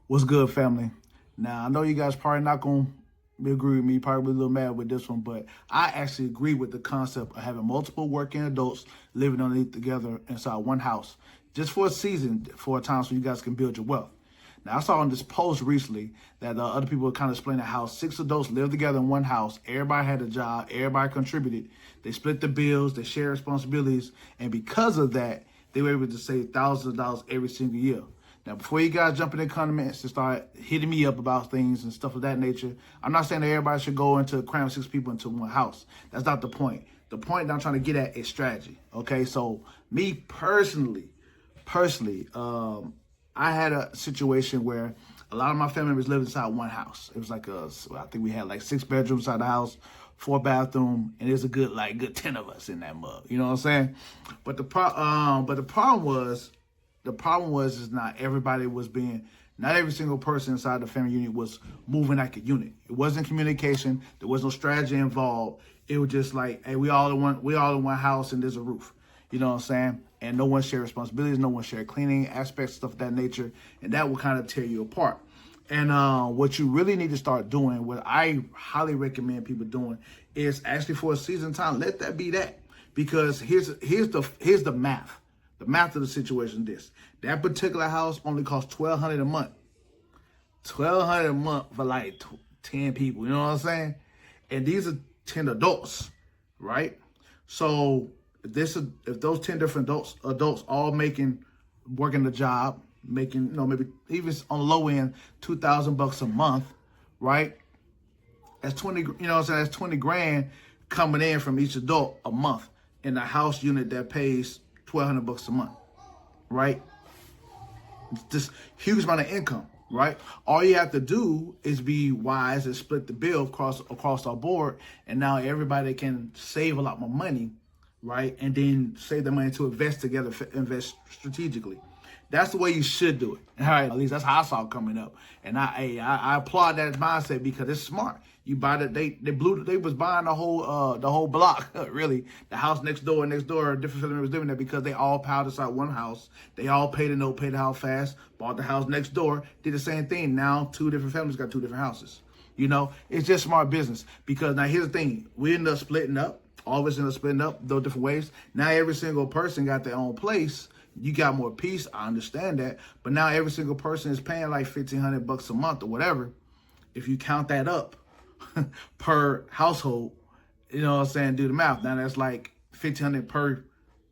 What's good, family? Now, I know you guys probably not going to agree with me, probably a little mad with this one, but I actually agree with the concept of having multiple working adults living underneath together inside one house, just for a season, for a time so you guys can build your wealth. Now, I saw on this post recently that other people were kind of explaining how 6 adults lived together in one house. Everybody had a job. Everybody contributed. They split the bills. They shared responsibilities. And because of that, they were able to save thousands of dollars every single year. Now, before you guys jump in the comments and start hitting me up about things and stuff of that nature, I'm not saying that everybody should go into cram 6 people into one house. That's not the point. The point that I'm trying to get at is strategy. Okay, so me personally, I had a situation where a lot of my family members lived inside one house. It was like I think we had like 6 bedrooms inside the house, 4 bathroom, and there's a good 10 of us in that mug. You know what I'm saying? But the problem was is not every single person inside the family unit was moving like a unit. It wasn't communication. There was no strategy involved. It was just like, hey, we all in one house and there's a roof. You know what I'm saying? And no one shared responsibilities. No one shared cleaning aspects, stuff of that nature. And that will kind of tear you apart. And what you really need to start doing, what I highly recommend people doing, is actually for a season time, let that be that. Because here's the math. The math of the situation is this. That particular house only costs $1,200 a month. $1,200 a month for like 10 people. You know what I'm saying? And these are 10 adults, right? So if those 10 different adults all working the job, making, maybe even on the low end, $2,000 a month, right? That's 20, you know what I'm saying? That's 20 grand coming in from each adult a month in a house unit that pays $1,200 a month, right? It's this huge amount of income, right? All you have to do is be wise and split the bill across our board, and now everybody can save a lot more money, right? And then save the money to invest together, invest strategically. That's the way you should do it. All right, at least that's how I saw it coming up, and I applaud that mindset because it's smart. You buy that they was buying the whole block, really. The house next door, different family members living there because they all piled inside one house. They all paid the note, paid the house fast, bought the house next door, did the same thing. Now 2 different families got 2 different houses. You know, it's just smart business because now here's the thing. We end up splitting up. All of us end up splitting up those different ways. Now every single person got their own place. You got more peace. I understand that. But now every single person is paying like $1,500 a month or whatever. If you count that up per household, you know what I'm saying, do the math. Now that's like $1,500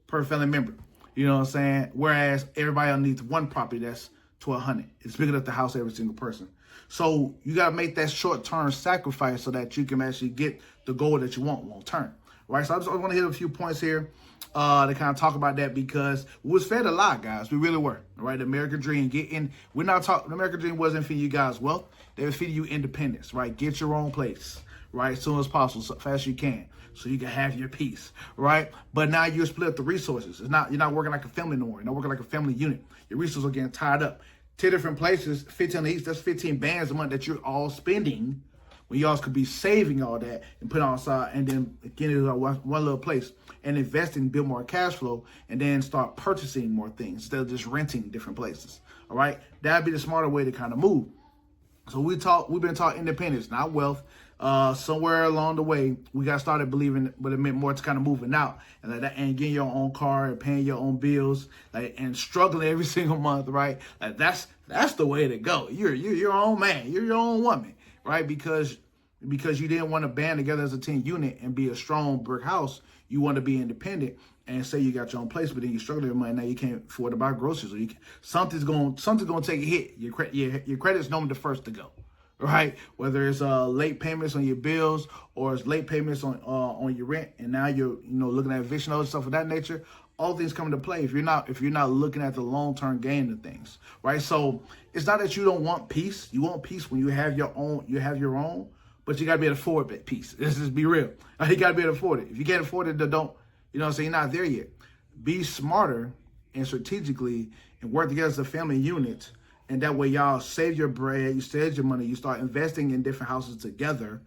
per family member. You know what I'm saying? Whereas everybody underneath one property, that's $1,200. It's big enough to house every single person. So you got to make that short-term sacrifice so that you can actually get the goal that you want long-term. Right? So I just want to hit a few points here to kind of talk about that because we was fed a lot, guys. We really were. Right? The American dream. The American dream wasn't feeding you guys wealth. They were feeding you independence, right? Get your own place, right? As soon as possible, so fast as you can, so you can have your peace, right? But now you're split up the resources. You're not working like a family no more. You're not working like a family unit. Your resources are getting tied up. 10 different places, 15 each, that's 15 bands a month that you're all spending when y'all could be saving all that and put it on aside and then getting it one little place and investing, build more cash flow, and then start purchasing more things instead of just renting different places. All right, that'd be the smarter way to kind of move. So we've been taught independence, not wealth. Somewhere along the way, we got started believing what it meant more to kind of moving out and getting your own car and paying your own bills, and struggling every single month, right? Like that's the way to go. You're your own man. You're your own woman, right? Because you didn't want to band together as a team unit and be a strong brick house. You want to be independent and say you got your own place, but then you're struggling with money. Now you can't afford to buy groceries, or something's going to take a hit. Your credit's normally the first to go, right? Whether it's late payments on your bills or it's late payments on your rent, and now you're looking at eviction and stuff of that nature. All things come into play if you're not looking at the long-term gain of things, right? So it's not that you don't want peace. You want peace when you have your own. But you got to be able to afford that peace. Let's just be real. You got to be able to afford it. If you can't afford it, then don't. You know what I'm saying? You're not there yet. Be smarter and strategically and work together as a family unit. And that way y'all save your bread, you save your money, you start investing in different houses together,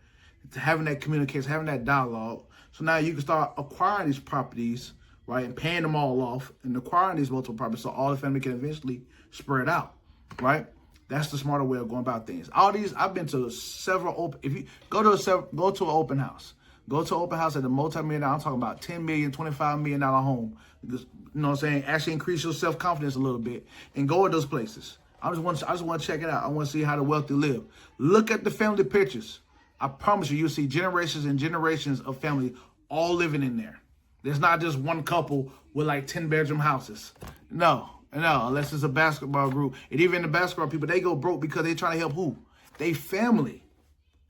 having that communication, having that dialogue. So now you can start acquiring these properties, right, and paying them all off and acquiring these multiple properties so all the family can eventually spread out, right? That's the smarter way of going about things. All these, I've been to several open. If you go to an open house, go to an open house at a multi-million. I'm talking about $10 million, $25 million home. You know what I'm saying? Actually increase your self-confidence a little bit and go to those places. I just want to check it out. I want to see how the wealthy live. Look at the family pictures. I promise you, you'll see generations and generations of family all living in there. There's not just one couple with like 10-bedroom houses. No, unless it's a basketball group. And even the basketball people, they go broke because they trying to help who? They family.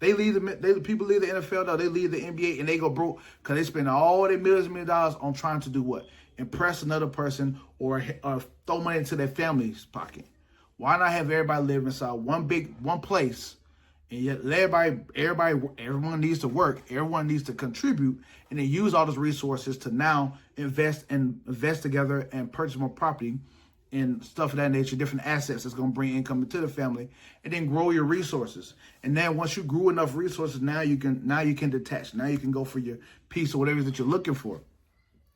People leave the NFL, though. They leave the NBA and they go broke because they spend all their millions of dollars on trying to do what? Impress another person or throw money into their family's pocket. Why not have everybody live inside one place? And yet everyone needs to work. Everyone needs to contribute and then use all those resources to now invest together and purchase more property and stuff of that nature, different assets that's going to bring income into the family, and then grow your resources. And then once you grew enough resources, now you can detach. Now you can go for your piece or whatever it is that you're looking for.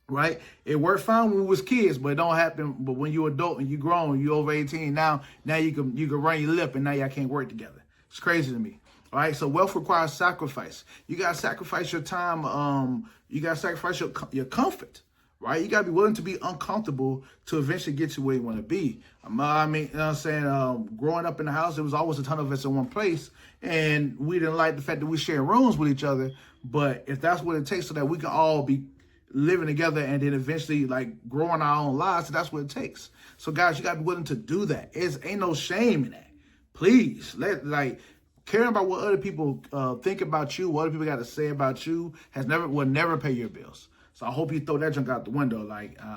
Right? It worked fine when we was kids, but it don't happen. But when you're adult and you grown, you over 18, now you can run your lip and now y'all can't work together. It's crazy to me. All right. So wealth requires sacrifice. You gotta sacrifice your time. You gotta sacrifice your comfort. Right. You gotta be willing to be uncomfortable to eventually get to where you want to be. I mean, you know what I'm saying? Growing up in the house, there was always a ton of us in one place, and we didn't like the fact that we share rooms with each other. But if that's what it takes so that we can all be living together and then eventually like growing our own lives, so that's what it takes. So guys, you gotta be willing to do that. Ain't no shame in that. Please, caring about what other people think about you, what other people got to say about you, will never pay your bills. So I hope you throw that junk out the window.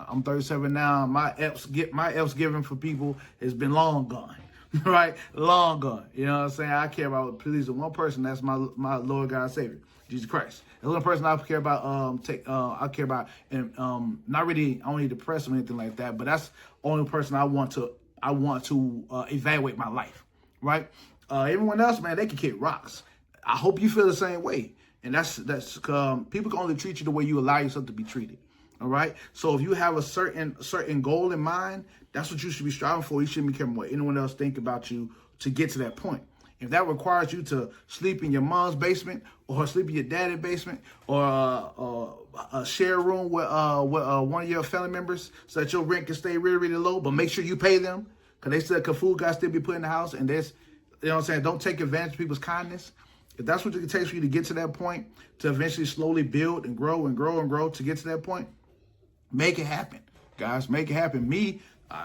I'm 37 now. My F's giving for people has been long gone, right? Long gone. You know what I'm saying? I care about pleasing one person. That's my Lord God Savior, Jesus Christ. The only person I care about. And not really. I don't need to depress or anything like that. But that's the only person I want to evaluate my life. Right? Everyone else, man, they can kick rocks. I hope you feel the same way. And that's people can only treat you the way you allow yourself to be treated. All right. So if you have a certain goal in mind, that's what you should be striving for. You shouldn't be caring what anyone else think about you to get to that point. If that requires you to sleep in your mom's basement or sleep in your daddy's basement or a share room with one of your family members so that your rent can stay really, really low, but make sure you pay them. Because they said food got to still be put in the house. And there's, you know what I'm saying, don't take advantage of people's kindness. If that's what it takes for you to get to that point, to eventually slowly build and grow and grow and grow to get to that point, make it happen. Guys, make it happen. Mine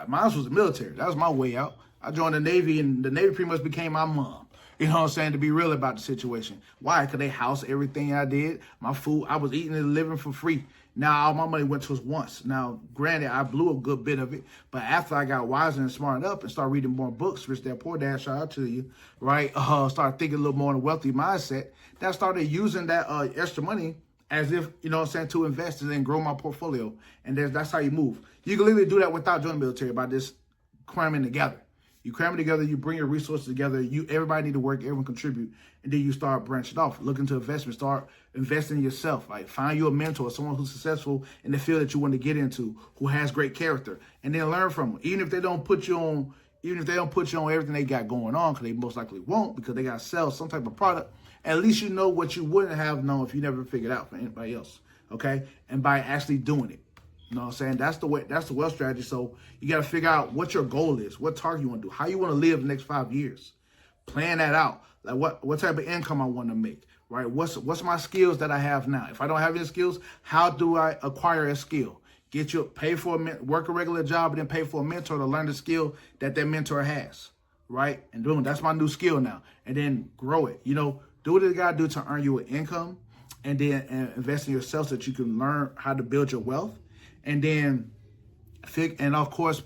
was the military. That was my way out. I joined the Navy, and the Navy pretty much became my mom. You know what I'm saying? To be real about the situation. Why? Because they housed everything I did. My food, I was eating and living for free. Now, all my money went to us once. Now, granted, I blew a good bit of it. But after I got wiser and smartened up and started reading more books, Rich Dad Poor Dad, shout out to you, right? Started thinking a little more in a wealthy mindset. Then I started using that extra money as if, you know what I'm saying, to invest and then grow my portfolio. And that's how you move. You can literally do that without joining the military by just cramming together. You cram it together, you bring your resources together, everybody need to work, everyone contribute, and then you start branching off. Look into investment, start investing in yourself. Like find you a mentor, someone who's successful in the field that you want to get into, who has great character, and then learn from them. Even if they don't put you on everything they got going on, because they most likely won't, because they got to sell some type of product, at least you know what you wouldn't have known if you never figured out for anybody else. Okay? And by actually doing it. You know what I'm saying? That's the wealth strategy. So you got to figure out what your goal is, what target you want to do, how you want to live the next 5 years. Plan that out. Like what type of income I want to make, right? What's my skills that I have now? If I don't have any skills, how do I acquire a skill? Work a regular job and then pay for a mentor to learn the skill that mentor has, right? And boom, that's my new skill now. And then grow it. You know, do what you got to do to earn you an income, and then invest in yourself so that you can learn how to build your wealth. And then, of course,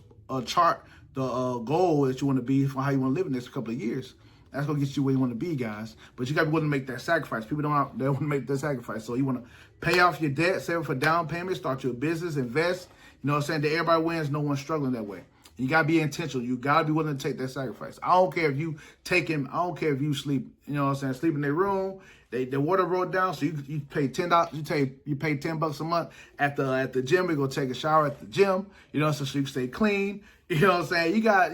chart the goal that you want to be for how you want to live in the next couple of years. That's going to get you where you want to be, guys. But you got to be willing to make that sacrifice. People don't want to make that sacrifice. So you want to pay off your debt, save for down payment, start your business, invest. You know what I'm saying? That everybody wins, no one's struggling that way. You got to be intentional. You got to be willing to take that sacrifice. I don't care if you sleep, you know what I'm saying, sleep in their room. The water rolled down, so you pay $10. You pay $10 a month at the gym. We go take a shower at the gym. You know, so you can stay clean. You know what I'm saying? You got,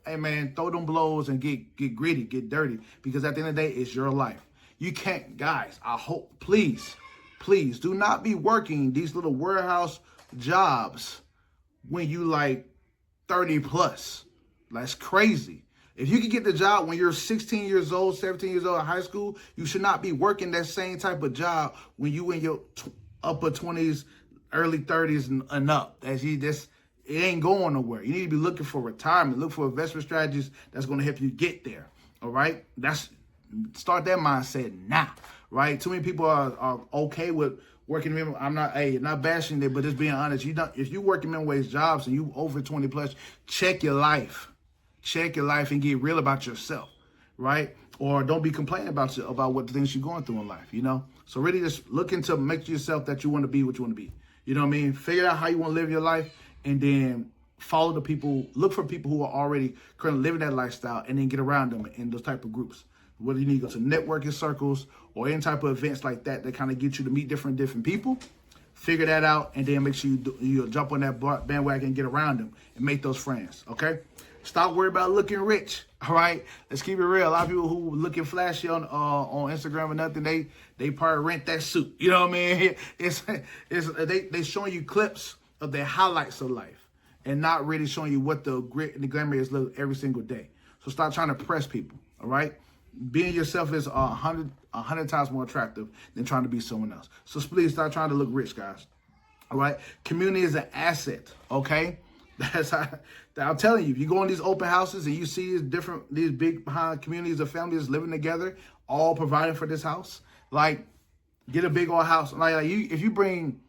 hey man, throw them blows and get gritty, get dirty, because at the end of the day, it's your life. You can't, guys. I hope, please do not be working these little warehouse jobs when you like 30 plus. That's crazy. If you can get the job when you're 16 years old, 17 years old in high school, you should not be working that same type of job when you in your upper 20s, early 30s and up. It ain't going nowhere. You need to be looking for retirement. Look for investment strategies that's going to help you get there. All right? Start that mindset now. Right? Too many people are okay with working minimum. I'm not bashing it, but just being honest. If you working minimum wage jobs and you over 20 plus, check your life. Check your life and get real about yourself, right? Or don't be complaining about what the things you're going through in life, you know? So really just look into make yourself that you want to be what you want to be. You know what I mean? Figure out how you want to live your life and then follow the people, look for people who are already currently living that lifestyle and then get around them in those type of groups. Whether you need to go to networking circles or any type of events like that kind of get you to meet different people, figure that out and then make sure you jump on that bandwagon and get around them and make those friends, okay? Stop worrying about looking rich. All right, let's keep it real. A lot of people who looking flashy on Instagram or nothing, they probably rent that suit. You know what I mean? They showing you clips of their highlights of life and not really showing you what the grit and the glamour is every single day. So stop trying to press people. All right, being yourself is 100 times more attractive than trying to be someone else. So please stop trying to look rich, guys. All right, community is an asset. Okay. I'm telling you, if you go in these open houses and you see these big behind communities of families living together, all providing for this house, like get a big old house. If you bring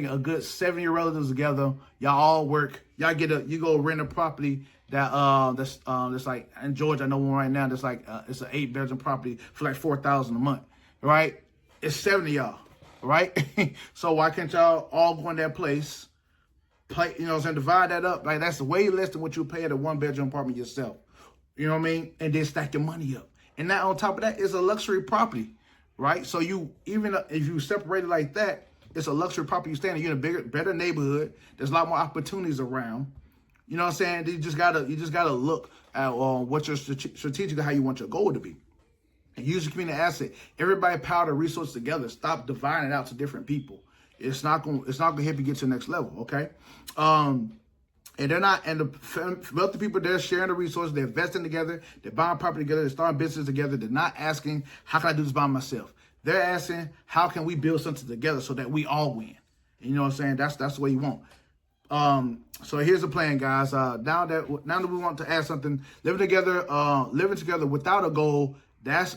a good 7 of your relatives together, y'all all work, you go rent a property that's like in Georgia, I know one right now that's like it's an 8-bedroom property for like $4,000 a month, right? It's 7 of y'all, right? So why can't y'all all go in that place? You know what I'm saying? Divide that up. Like that's way less than what you pay at a 1-bedroom apartment yourself. You know what I mean? And then stack your money up. And now on top of that, it's a luxury property, right? So even if you separate it like that, it's a luxury property. You're in a better neighborhood. There's a lot more opportunities around. You know what I'm saying? You just gotta look at what your strategically how you want your goal to be. And use the community asset. Everybody power the resources together. Stop dividing it out to different people. It's not gonna help you get to the next level, okay? And the wealthy people, they're sharing the resources, they're investing together, they're buying property together, they're starting business together. They're not asking, how can I do this by myself? They're asking, how can we build something together so that we all win? And you know what I'm saying? That's the way you want. So here's the plan, guys. Now that we want to add something, living together without a goal, that's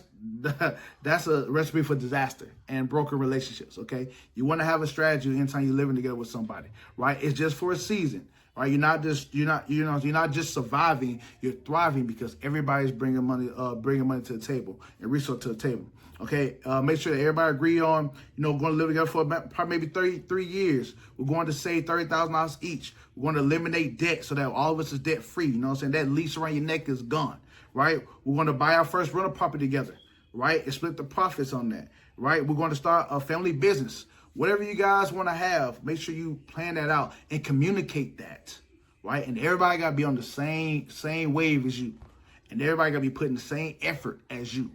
a recipe for disaster and broken relationships. Okay, you want to have a strategy anytime you're living together with somebody, right? It's just for a season, right? You're not just surviving. You're thriving because everybody's bringing money to the table and resource to the table. Okay, make sure that everybody agree on, going to live together for probably maybe 33 years. We're going to save $30,000 each. We're going to eliminate debt so that all of us is debt free. You know what I'm saying? That leash around your neck is gone, right? We're going to buy our first rental property together, right? And split the profits on that, right? We're going to start a family business. Whatever you guys want to have, make sure you plan that out and communicate that, right? And everybody got to be on the same wave as you. And everybody got to be putting the same effort as you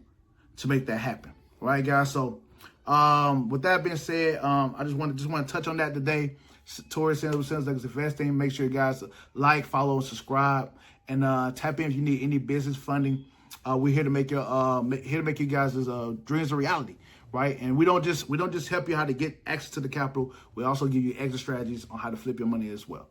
to make that happen. All right, guys. So, with that being said, I just want to touch on that today. Towards Sales like investing. Make sure you guys like, follow, and subscribe, and tap in if you need any business funding. We're here to make you guys' dreams a reality, right? And we don't just help you how to get access to the capital. We also give you extra strategies on how to flip your money as well.